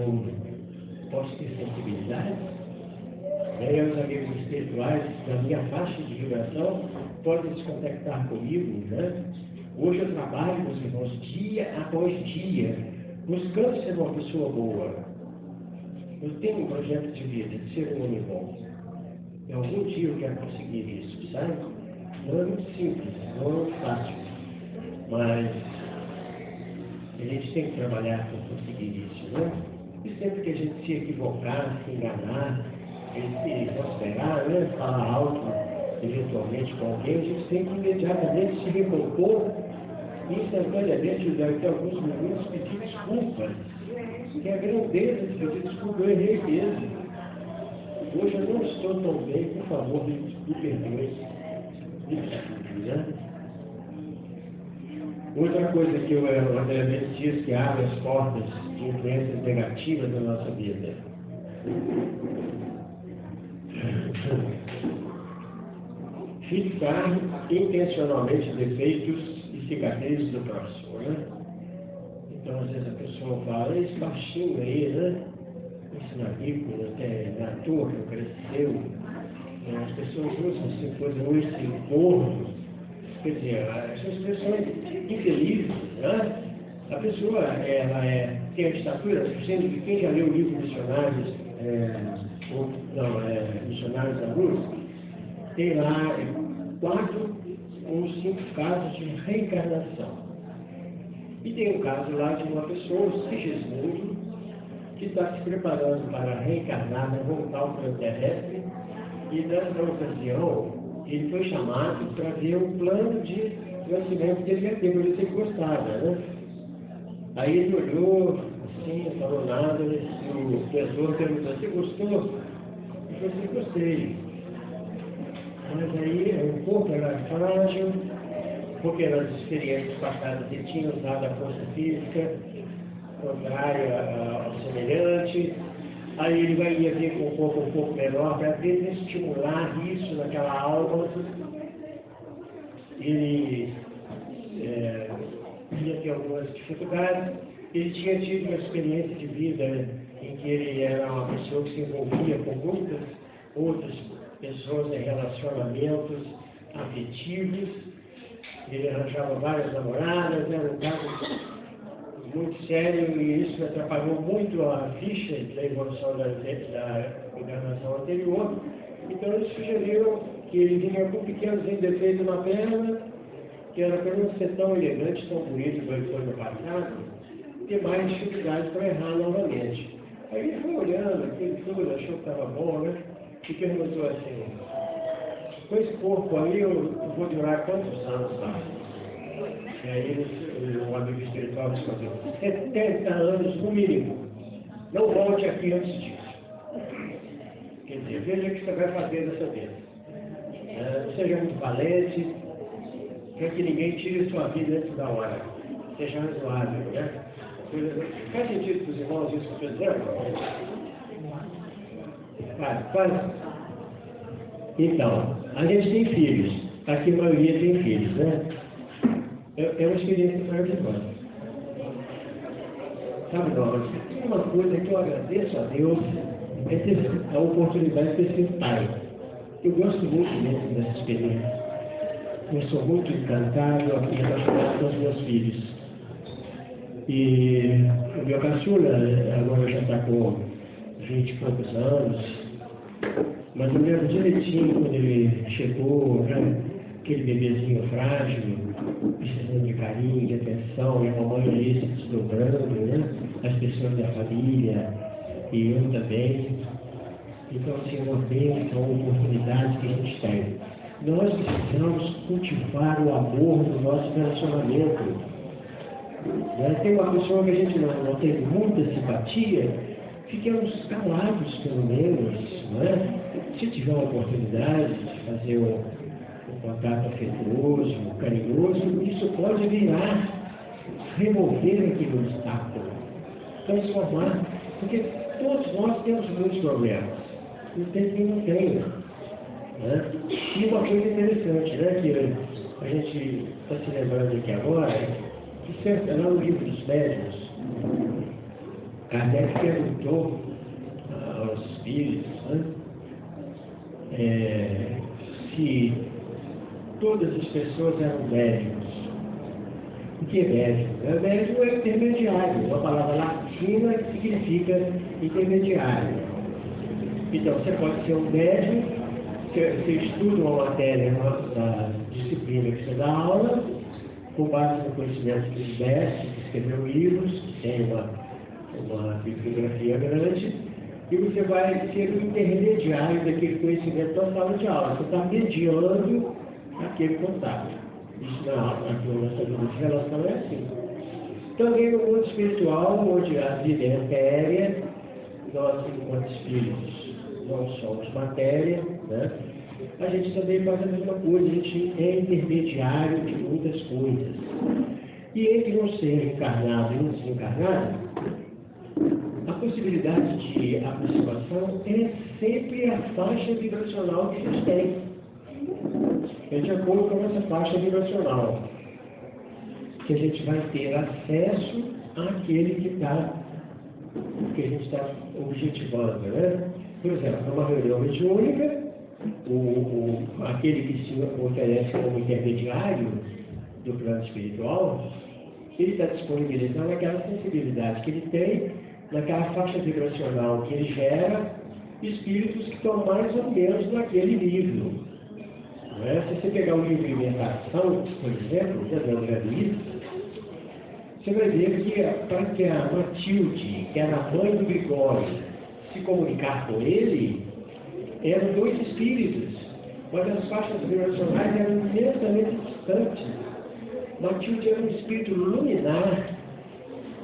eu posso ter sensibilidade. Os amigos espirituais da minha faixa de vibração podem se contactar comigo, né? Hoje eu trabalho com os irmãos dia após dia, buscando ser uma pessoa boa. Eu tenho um projeto de vida, de ser um homem bom. E algum dia eu quero conseguir isso, sabe? Não é muito simples, não é muito fácil. Mas a gente tem que trabalhar para conseguir isso, né? E sempre que a gente se equivocar, se enganar, se considerar, né? Falar alto, eventualmente com alguém, a gente tem que imediatamente se recompor e instantaneamente, daqui a alguns minutos, pedir desculpas. Que a grandeza de pedir desculpa, eu errei mesmo. Hoje eu não estou tão bem, por favor, me perdoe. Me desculpe, né? Outra coisa que eu diz que abre as portas de influências negativas na nossa vida. Fixar intencionalmente defeitos e cicatrizes do próximo, né? Então, às vezes a pessoa fala, esse baixinho aí, né? Esse navio, até na toa que cresceu. As pessoas usam assim, coisa, ou esse gordo. Quer dizer, são expressões infelizes, né? A pessoa, ela tem a estatura suficiente de quem já leu o livro Missionários, Missionários da Luz, tem lá 4 ou 5 casos de reencarnação. E tem um caso lá de uma pessoa, o Sigismundo, que está se preparando para reencarnar, para voltar ao plano terrestre, e nessa ocasião ele foi chamado para ver o plano de nascimento que ele ia ter, porque ele gostava, né? Aí ele olhou, assim, não falou nada, e o professor perguntou, você gostou? Ele falou assim, gostei. Mas aí o corpo era frágil, porque nas experiências passadas ele tinha usado a força física contrária ao semelhante. Aí ele ia vir com o corpo um pouco menor para desestimular isso naquela alma. Ele ia ter algumas dificuldades. Ele tinha tido uma experiência de vida em que ele era uma pessoa que se envolvia com muitas outras pessoas em relacionamentos afetivos. Ele arranjava várias namoradas, era um caso muito sério, e isso atrapalhou muito a ficha da evolução da encarnação anterior. Então eles sugeriram que ele vinha com pequenos defeitos na perna, que era para não ser tão elegante, tão bonito como ele foi no passado, ter mais dificuldade para errar novamente. Aí ele foi olhando aquilo tudo, achou que estava bom, né? E perguntou assim, com esse corpo aí eu vou durar quantos anos lá? E aí o amigo espiritual respondeu, 70 anos no mínimo. Não volte aqui antes disso. Quer dizer, veja o que você vai fazer dessa vida. Seja muito valente, para que ninguém tire sua vida antes da hora. Seja razoável, né? Faz sentido para os irmãos isso que eu estou dizendo? Faz. Então, a gente tem filhos. Aqui a maioria tem filhos, né? É uma experiência maravilhosa. Sabe, nós, tem uma coisa que eu agradeço a Deus, é ter a oportunidade de ter sido pai. Eu gosto muito mesmo dessa experiência. Eu sou muito encantado e apaixonado pelos meus filhos. E o meu caçula agora já está com 20 e poucos anos, mas eu lembro direitinho quando ele chegou, né? Aquele bebezinho frágil, precisando de carinho, de atenção, e a mamãe ali se desdobrando, né? As pessoas da família, e eu também. Então, assim, uma bênção, oportunidade que a gente tem. Nós precisamos cultivar o amor do nosso relacionamento. Tem uma pessoa que a gente não tem muita simpatia, fiquemos calados, pelo menos, não é? Se tiver uma oportunidade de fazer um contato afetuoso, carinhoso, isso pode virar, remover aquele obstáculo, transformar, porque todos nós temos muitos problemas, não tem quem não tenha. Né? E uma coisa interessante, né, que a gente está se lembrando aqui agora, que sempre lá no livro dos médiuns, Kardec perguntou aos espíritos, né, se todas as pessoas eram médicos. O que é médico? Médico é intermediário, uma palavra latina que significa intermediário. Então, você pode ser um médico, você estuda uma matéria da disciplina que você dá aula, com base no conhecimento dos mestres, que escreveu livros, que tem uma bibliografia grande, e você vai ser o intermediário daquele conhecimento da sala de aula. Você está mediando aquele contato. Isso na nossa vida de relação é assim. Também no mundo espiritual, onde a vida é etérea, nós, enquanto espíritos, não somos matéria, né? A gente também faz a mesma coisa, a gente é intermediário de muitas coisas. E entre um ser encarnado e um desencarnado, a possibilidade de aproximação é sempre a faixa vibracional que eles têm. É de acordo com essa faixa vibracional que a gente vai ter acesso àquele que a gente está objetivando, né? Por exemplo, numa reunião mediúnica, aquele que se oferece como intermediário do plano espiritual, ele está disponibilizando aquela sensibilidade que ele tem, naquela faixa vibracional que ele gera, espíritos que estão mais ou menos naquele nível. Se você pegar o livro Libertação, por exemplo, do André Luiz, você vai ver que para que a Matilde, que era a mãe do Gregório, se comunicar com ele, eram dois espíritos, mas as faixas vibracionais eram imensamente distantes. Matilde era um espírito luminar,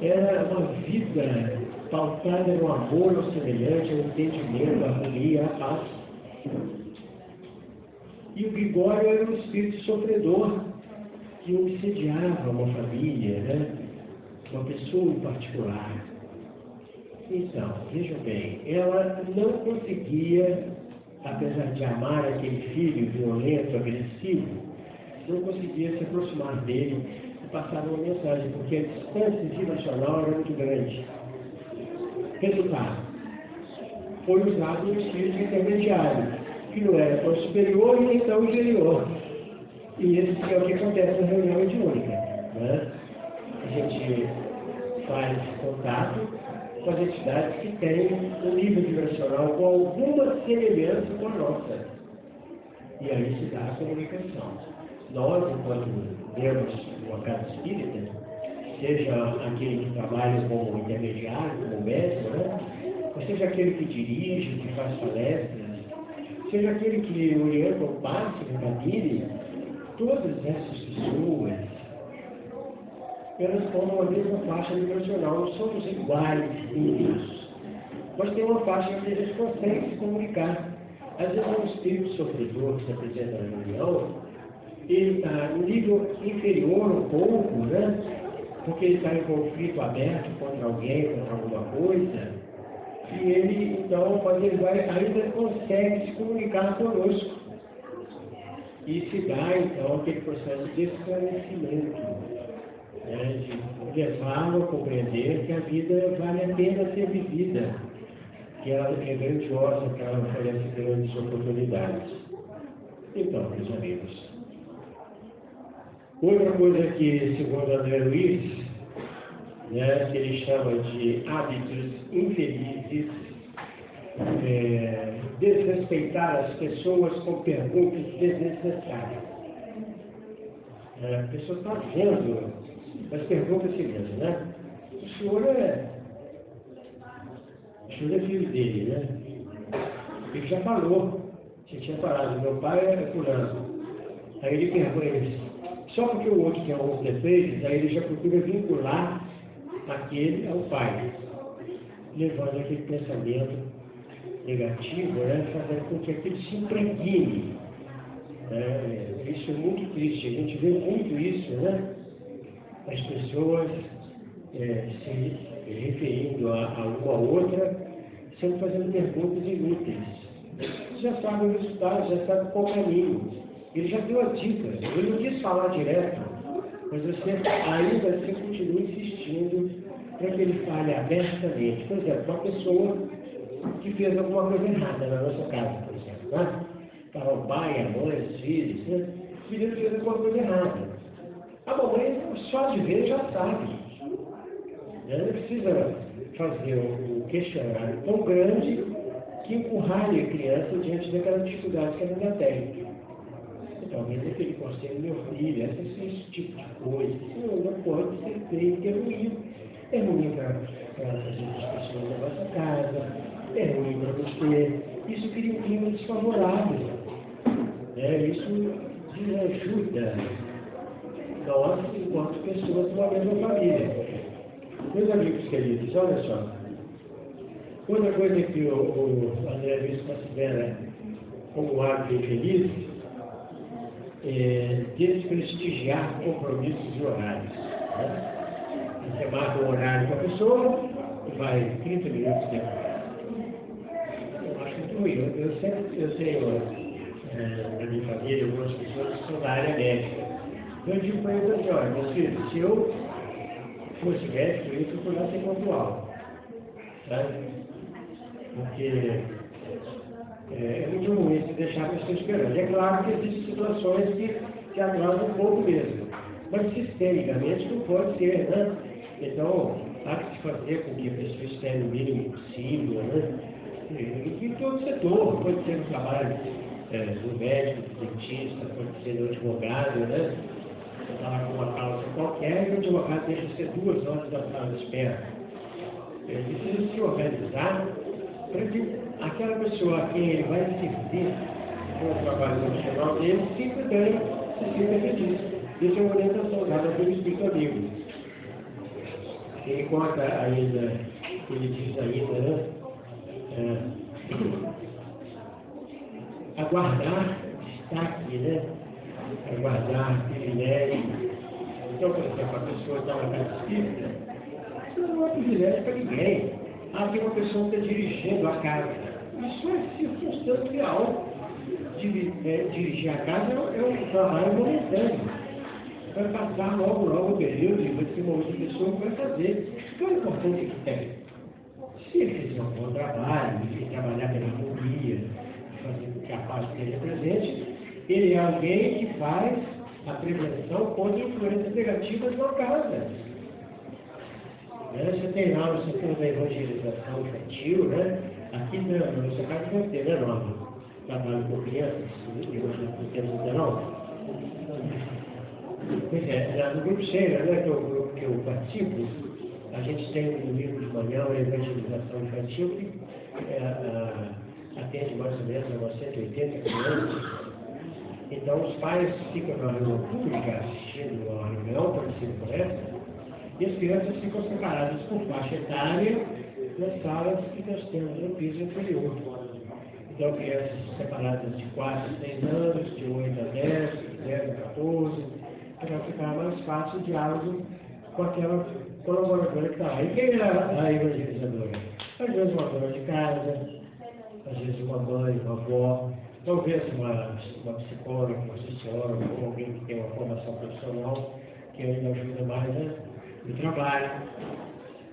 era uma vida pautada no amor ao semelhante, ao entendimento, à harmonia, à paz. E o Gregório era um espírito sofredor, que obsediava uma família, né? Uma pessoa em particular. Então, vejam bem, ela não conseguia, apesar de amar aquele filho violento, agressivo, não conseguia se aproximar dele e passar uma mensagem, porque a distância vibracional era muito grande. Resultado, foi usado um espírito intermediário, que não era tão superior e nem tão inferior. E esse é o que acontece na reunião mediúnica, né? A gente faz contato com as entidades que têm um nível vibracional com alguma semelhança com a nossa. E aí se dá a comunicação. Nós, enquanto membros de uma casa espírita, seja aquele que trabalha como intermediário, como médico, né? Ou seja aquele que dirige, que faz palestras, seja aquele que orienta o passe na cabine, todas essas pessoas, elas formam a mesma faixa vibracional, não somos iguais em isso. Mas tem uma faixa que a gente consegue se comunicar. Às vezes é um espírito sofredor que se apresenta na reunião, ele está no nível inferior um pouco, né? Porque ele está em conflito aberto contra alguém, contra alguma coisa, e ele, então, mas ele ainda consegue se comunicar conosco. E se dá, então, aquele processo de esclarecimento, né, de levá-lo a compreender que a vida vale a pena ser vivida, que ela é grandiosa, que ela oferece grandes oportunidades. Então, meus amigos, outra coisa que, segundo André Luiz, né, que ele chama de hábitos infelizes, desrespeitar as pessoas com perguntas desnecessárias. A pessoa está vendo as perguntas seguintes, né? O senhor é filho dele, né? Ele já falou, você tinha falado, meu pai é fulano. Aí ele pergunta, só porque o outro tem alguns defeitos, aí ele já procura vincular aquele ao pai, levando aquele pensamento negativo, né, fazendo com que aquilo se impregne. Isso é muito triste, a gente vê muito isso, né? As pessoas se referindo a uma outra, sempre fazendo perguntas inúteis. Você já sabe o resultado, já sabe qual caminho. Ele já deu a dica, ele não quis falar direto, mas você ainda assim continua insistindo para que ele fale abertamente. Por exemplo, uma pessoa que fez alguma coisa errada na nossa casa, por exemplo, né? Para o pai, a mãe, os filhos, né? O filho fez alguma coisa errada. A mamãe, só de ver, já sabe. Não precisa fazer um questionário tão grande que encurralhe a criança diante daquela dificuldade que ela ainda tem. Talvez aquele conselho, meu filho, esse tipo de coisa, isso não pode ser feito, é ruim. É ruim para as pessoas da nossa casa, é ruim para você. Isso cria um clima desfavorável. Isso desajuda nós, enquanto pessoas de uma mesma família. Meus amigos queridos, olha só. Outra coisa que o André Luiz considera como um hábito infeliz é desprestigiar compromissos e horários. Né? Você marca um horário com a pessoa e vai 30 minutos depois. Eu acho muito ruim. Eu tenho na minha família algumas pessoas que são da área médica. Então eu digo para eles assim, olha, meus filhos, se eu fosse médico, eu ia procurar ser pontual. Sabe? Porque é muito ruim se deixar a pessoa esperando. É claro que existem situações que atrasam um pouco mesmo, mas sistemicamente não pode ser, né? Então, há que se fazer com que a pessoa espere o mínimo possível, né? E em todo setor, pode ser no trabalho do médico, do dentista, pode ser do advogado, né? Você está lá com uma causa qualquer e o advogado deixa de ser 2 horas da sala de espera. Ele precisa se organizar para que aquela pessoa a quem ele vai servir com o trabalho profissional dele se sinta bem, se sinta feliz. Isso é uma orientação dada pelo Espírito Amigo. Ele conta ainda, ele diz ainda, né? Aguardar destaque, né? Aguardar privilégio. Então, por exemplo, a pessoa está na casa espírita, isso não é privilégio para ninguém. Tem uma pessoa que está dirigindo a casa. Isso é circunstancial. Dirigir a casa é um trabalho momentâneo. Vai passar logo o período e vai ser uma outra pessoa que vai fazer. Então é importante que tem. Se ele fizer um bom trabalho, e trabalhar pela harmonia, fazer com que a paz esteja presente, ele é alguém que faz a prevenção contra influências negativas na casa. Você tem lá no setor da evangelização infantil, né? Aqui no nosso caso vai ter, né, nome? Trabalho com crianças, não temos ainda não? Pois é, no grupo Cheira, né, que é o grupo que eu participo, a gente tem no livro de manhã a evangelização infantil que atende mais ou menos a umas 180 crianças. Então os pais ficam na reunião pública assistindo a uma reunião parecida com essa, e as crianças ficam separadas por faixa etária nas salas que nós temos no piso inferior. Então, crianças separadas de 4 a 6 anos, de 8 a 10, de 10 a 14, para ficar mais fácil o diálogo com aquela colaboradora que está lá. E quem é a evangelizadora? Às vezes uma dona de casa, às vezes uma mãe, uma avó, talvez uma psicóloga, uma socióloga, ou alguém que tem uma formação profissional que ainda ajuda mais, né? No trabalho.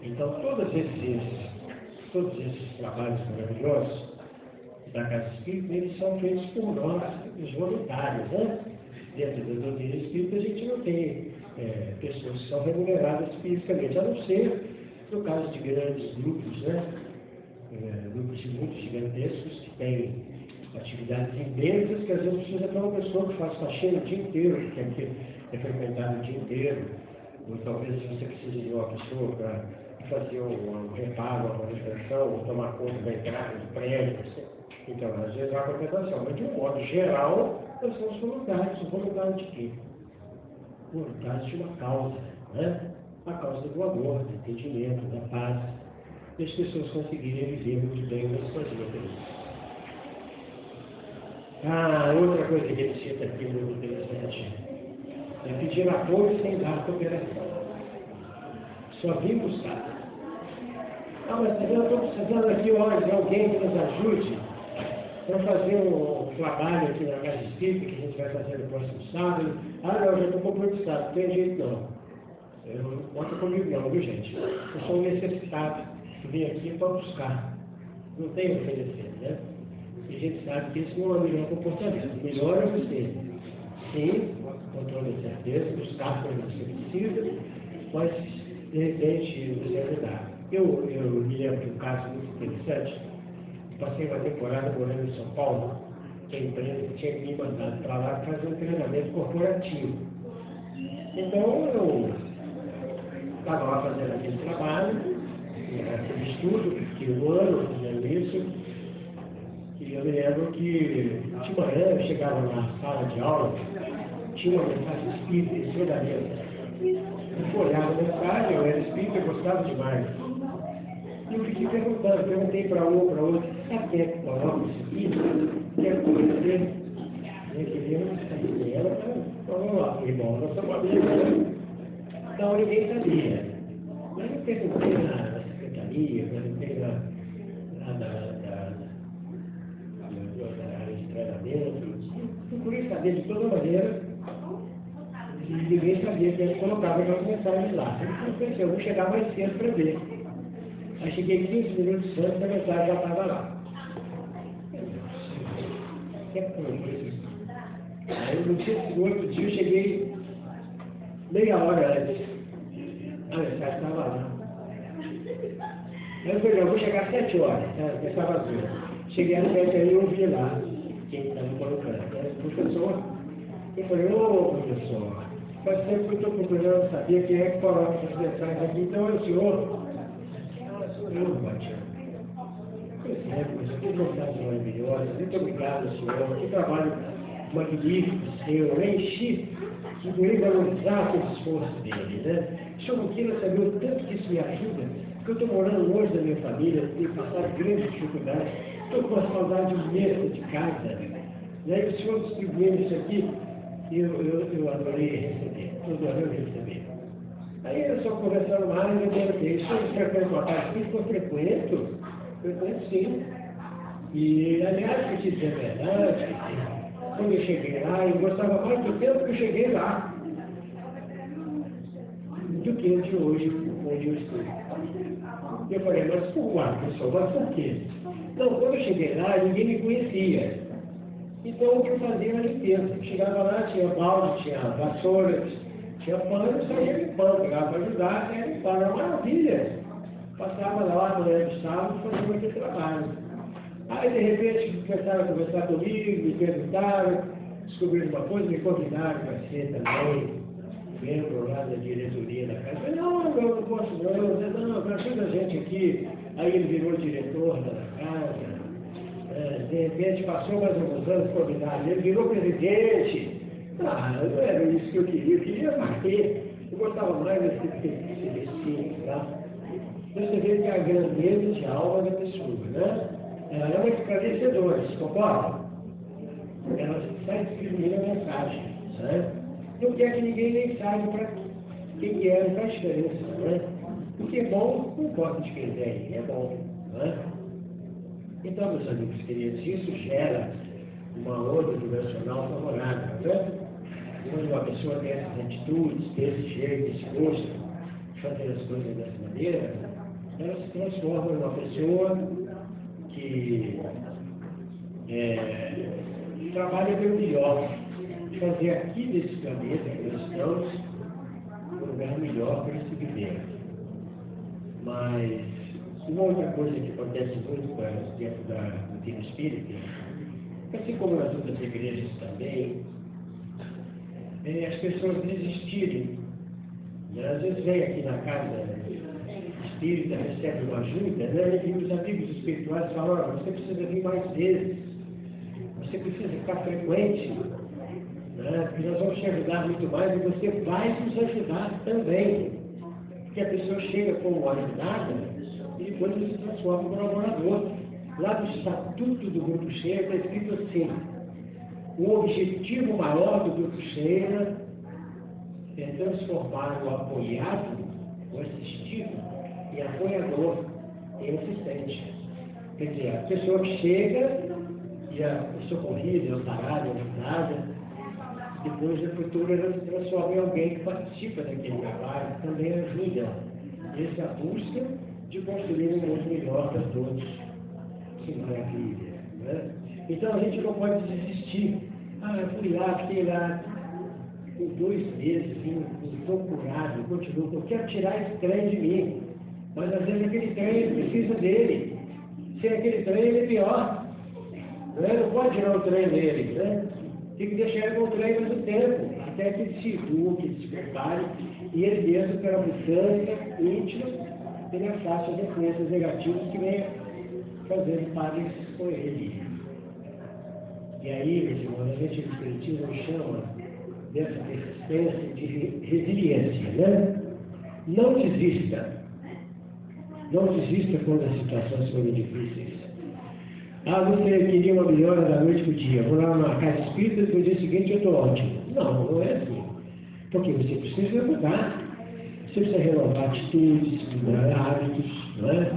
Então, todos esses trabalhos maravilhosos da Casa Espírita, eles são feitos por nós, os voluntários, né? Dentro da doutrina espírita, a gente não tem pessoas que são remuneradas fisicamente, a não ser no caso de grandes grupos, né? Grupos muito gigantescos que têm atividades imensas, que às vezes precisa ter uma pessoa que faz faxina o dia inteiro, que tem que frequentar o dia inteiro. Ou talvez você precise de uma pessoa para fazer um reparo, uma manutenção, ou tomar conta da entrada do prédio. Então, às vezes há compensação, mas de um modo geral, nós somos voluntários. Voluntários de quê? Voluntários de uma causa, né? A causa do amor, do entendimento, da paz, e as pessoas conseguirem viver muito bem nas suas vidas. Outra coisa que ele cita aqui muito interessante. É pedir apoio sem dar cooperação. Só vim buscar. Mas eu estou precisando aqui, olha, de alguém que nos ajude para fazer um trabalho aqui na Casa Espírita, que a gente vai fazer no próximo sábado. Não, já estou compromissado, não tem jeito não. não conta comigo não, viu gente? Eu sou um necessitado que vem aqui para buscar. Não tem o que oferecer, né? E a gente sabe que isso não é o melhor comportamento. O melhor é você, sim, com toda certeza, buscar quando você precisa, mas de repente você ajudar. Eu me lembro de um caso muito interessante. Passei uma temporada morando em São Paulo, que a empresa tinha me mandado para lá fazer um treinamento corporativo. Então eu estava lá fazendo aquele trabalho, aquele estudo, fiquei um ano fazendo isso, e eu me lembro que de manhã eu chegava na sala de aula, tinha uma mensagem espírita em cima da mesa. Eu olhava a mensagem, eu era espírita, eu gostava demais. E eu fiquei perguntando, perguntei para um, para outro, sabe quem é que coloca esse espírito? Quero conhecer. Eu queria saber dela, falou lá, irmão, nós somos amigos, né? Então ninguém sabia. Mas eu perguntei na secretaria, perguntei na área de treinamento, procurei saber de toda maneira, e ninguém sabia que ele colocava aquelas mensagens lá. Eu pensei, eu vou chegar mais cedo para ver. Aí cheguei 15 minutos antes, a mensagem já estava lá. Aí no outro dia eu cheguei meia hora antes. A mensagem estava lá. Aí eu falei, eu vou chegar às 7 horas, porque estava vazio. Cheguei às 7 aí e ouvi lá quem estava colocando. Era o professor. Eu falei, ô professor, faz tempo que eu estou procurando saber quem é que coloca essas mensagens aqui, então é o senhor. Eu, Batia. Pois é, professor, que vontade maravilhosa. Muito obrigado, senhor. Que trabalho magnífico seu. Eu enchi de poder valorizar o esforço dele, né? O senhor não queira saber o tanto que isso me ajuda, porque eu estou morando longe da minha família, tenho passado grandes dificuldades, estou com uma saudade imensa de casa. E aí o senhor distribuindo isso aqui, eu adorei receber, eu adorei receber. Aí eu só conversando mais, eu perguntei, o senhor frequenta uma casa espírita? Eu frequento sim. E, aliás, para te dizer a verdade, quando eu cheguei lá, eu gostava mais do tempo que eu cheguei lá do que o de hoje, onde eu estou. Eu falei, mas por quê, pessoal? Mas por quê? Não, quando eu cheguei lá, ninguém me conhecia. Então, o que eu fazia era limpeza. Chegava lá, tinha balde, tinha vassoura, tinha pano, eu saía limpando, pegava para ajudar, saía limpando. Era uma maravilha. Passava lá, no ano de sábado, fazia aquele trabalho. Aí, de repente, começaram a conversar comigo, me perguntaram, descobriram uma coisa, me convidaram para ser também membro lá da diretoria da casa. Eu falei, não posso não, ajuda a gente aqui. Aí ele virou diretor da casa. De repente, passou mais alguns anos convidado, ele virou presidente. Não era isso que eu queria mais. Eu gostava mais desse destino, tá? Você vê que a grandeza de alma da pessoa, né? Ela é uma esclarecedora, você concorda? Ela sai distribuindo a mensagem, né? Não quer que ninguém nem saiba para quem é, não faz diferença, né? Porque é bom, não importa de quem vem, é bom, né? Então, meus amigos queridos, isso gera uma onda vibracional favorável, né? Quando uma pessoa tem essas atitudes, desse jeito, esse gosto de fazer as coisas dessa maneira, ela se transforma em uma pessoa que trabalha pelo melhor, fazer aqui desse planeta que nós estamos um lugar melhor para se viver. Mas uma outra coisa que acontece muito dentro do movimento espírita, assim como nas outras igrejas também, é as pessoas desistirem. Às vezes vem aqui na casa espírita, recebe uma ajuda, né? E os amigos espirituais falam, você precisa vir mais vezes, você precisa ficar frequente, né? Porque nós vamos te ajudar muito mais e você vai nos ajudar também. Porque a pessoa chega como ajudada e depois ele se transforma em colaborador. Lá no estatuto do Grupo Cheira está escrito assim, o objetivo maior do Grupo Cheira é transformar o apoiado, o assistido, em apoiador, em assistente. Quer dizer, a pessoa que chega e é socorrida, é amparada, é ajudada, depois a cultura se transforma em alguém que participa daquele trabalho, que também ajuda essa busca de construir um mundo melhor para todos, que maravilha, né? Então a gente não pode desistir. Eu fui lá, fiquei lá por 2 meses, estou curado, continuo, eu quero tirar esse trem de mim, mas às vezes aquele trem precisa dele, sem aquele trem ele é pior, né? Não pode tirar o trem dele, né? Tem que deixar ele com o trem mais um tempo, até que ele se eduque, que ele se prepare, e ele mesmo, pela mudança íntima, ele afaste as influências negativas que vem fazendo pares com ele. E aí, meus irmãos, a gente, o Espiritismo chama dessa persistência de resiliência, né? Não desista. Não desista quando as situações forem difíceis. Você queria uma melhora da noite para o dia. Vou lá na casa espírita e no dia seguinte eu estou ótimo. Não é assim. Porque você precisa mudar. Você precisa renovar atitudes, mudar hábitos, não é?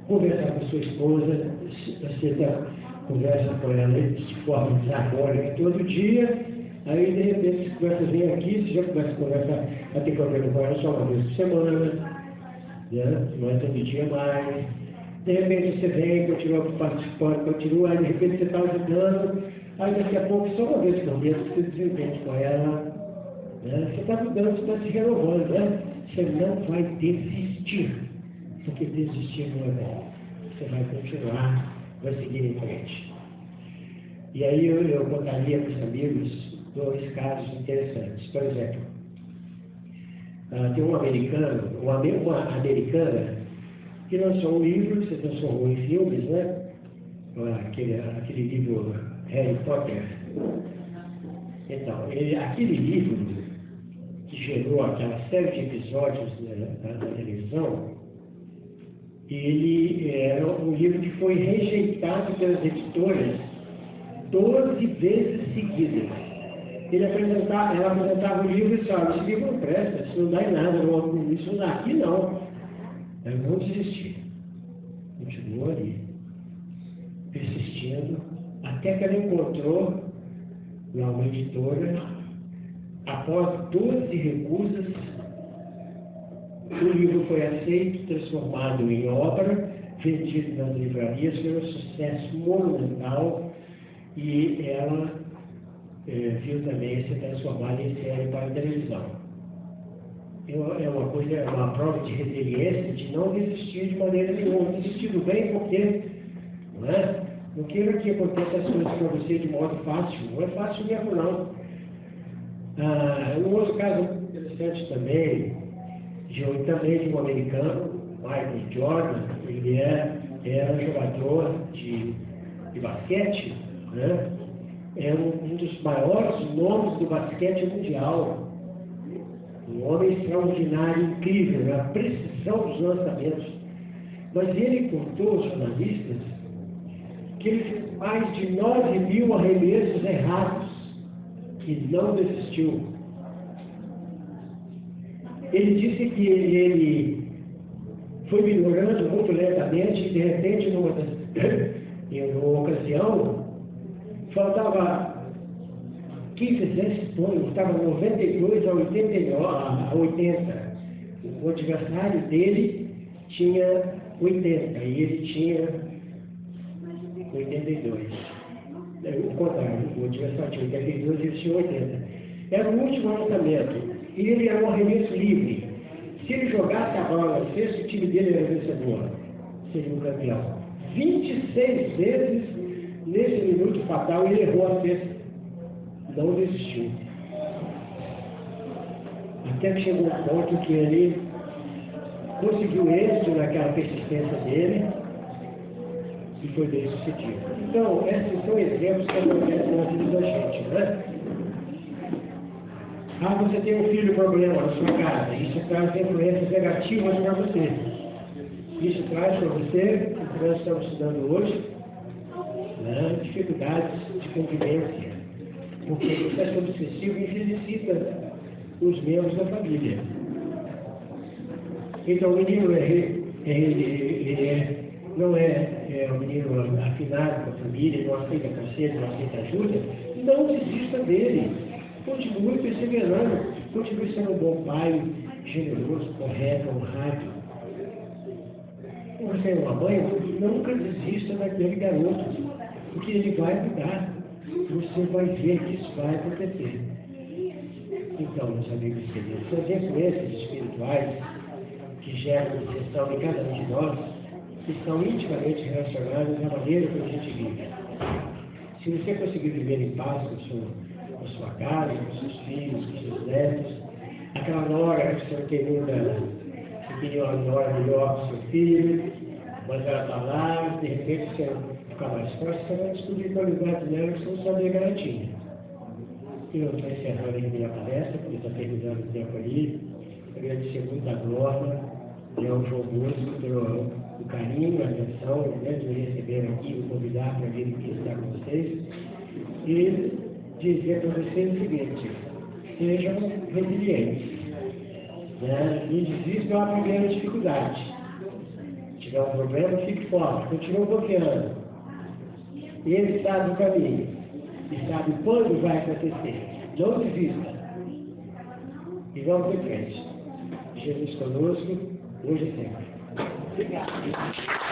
Conversar com sua esposa, você conversa com ela de forma desagórica todo dia, aí de repente você começa a vir aqui, você já começa a conversar, a ter problema com ela só uma vez por semana, né? Não é todo dia mais. De repente você vem, continua participando, continua, aí de repente você está ajudando, aí daqui a pouco, só uma vez por mês, você desentende com ela, né? Você está mudando, você está se renovando, né? Você não vai desistir, porque desistir não é bom. Você vai continuar, vai seguir em frente. E aí eu contaria para os amigos 2 casos interessantes. Por exemplo, tem uma americana que lançou um livro que se transformou em filmes, né? Aquele livro Harry Potter. Então, aquele livro que gerou aquela série de episódios na televisão, ele era um livro que foi rejeitado pelas editoras 12 vezes seguidas. Ela apresentava o livro e disse: esse livro não presta, isso não dá em nada, isso não dá aqui não. Ela não desistiu. Continuou ali, persistindo, até que ela encontrou lá uma editora. Após 12 recusas, o livro foi aceito, transformado em obra, vendido nas livrarias, foi um sucesso monumental, e ela viu também ser transformada em série para a televisão. É uma prova de resiliência, de não desistir de maneira nenhuma. Desistir do bem porque, não queira que aconteça as coisas para você de modo fácil. Não é fácil mesmo, não. Um outro caso interessante também de um americano, Michael Jordan. Ele era jogador de basquete, né? É um dos maiores nomes do basquete mundial. Um homem extraordinário, incrível, a precisão dos lançamentos. Mas ele contou aos jornalistas que ele fez mais de 9.000 arremessos errados e não desistiu. Ele disse que ele foi melhorando muito lentamente e de repente, em uma ocasião, faltava 15 pontos, estava 92 a 80. O adversário dele tinha 80 e ele tinha 82. O contrário, o adversário tinha 82 e ele tinha 80. Era o último lançamento e ele era um arremesso livre. Se ele jogasse a bola na cesta, o time dele era vencedor, seria um campeão. 26 vezes nesse minuto fatal ele errou a cesta. Não desistiu. Até que chegou um ponto que ele conseguiu êxito naquela persistência dele e foi bem sucedido. Então, esses são exemplos que acontecem na vida da gente, né? Você tem um filho problema na sua casa, isso traz influências negativas para você. Isso traz para você, o que nós estamos estudando hoje, né, dificuldades de convivência. Porque o processo obsessivo infelicita os membros da família. Então, o menino não é um menino afinado com a família, não aceita conselho, não aceita ajuda, não desista dele. continue perseverando, continue sendo um bom pai, generoso, correto, honrado. Você é uma mãe, nunca desista daquele garoto, porque ele vai mudar. Você vai ver que isso vai acontecer. Então, meus amigos queridos, são as influências espirituais que geram obsessão em cada um de nós, que estão intimamente relacionadas à maneira como a gente vive. Se você conseguir viver em paz com sua casa, com seus filhos, com seus netos, aquela nora que você não tem muita, você queria uma nora melhor com seu filho, mas ela está lá, de repente você ficar mais forte, você vai descobrir qualidades nela que você não sabia que ela tinha. Eu estou encerrando aqui minha palestra, porque está terminando o tempo ali. Agradecer muito a Norma e ao João Bosco pelo carinho, a atenção, né, de me receber aqui, me convidar para vir aqui estar com vocês. E dizer para vocês o seguinte: sejam resilientes. Né? E desistam a primeira dificuldade. Se tiver um problema, fique forte, continue bloqueando. Ele sabe o caminho e sabe quando vai acontecer. Não desista. E vamos em frente. Jesus conosco, hoje e sempre. Obrigado.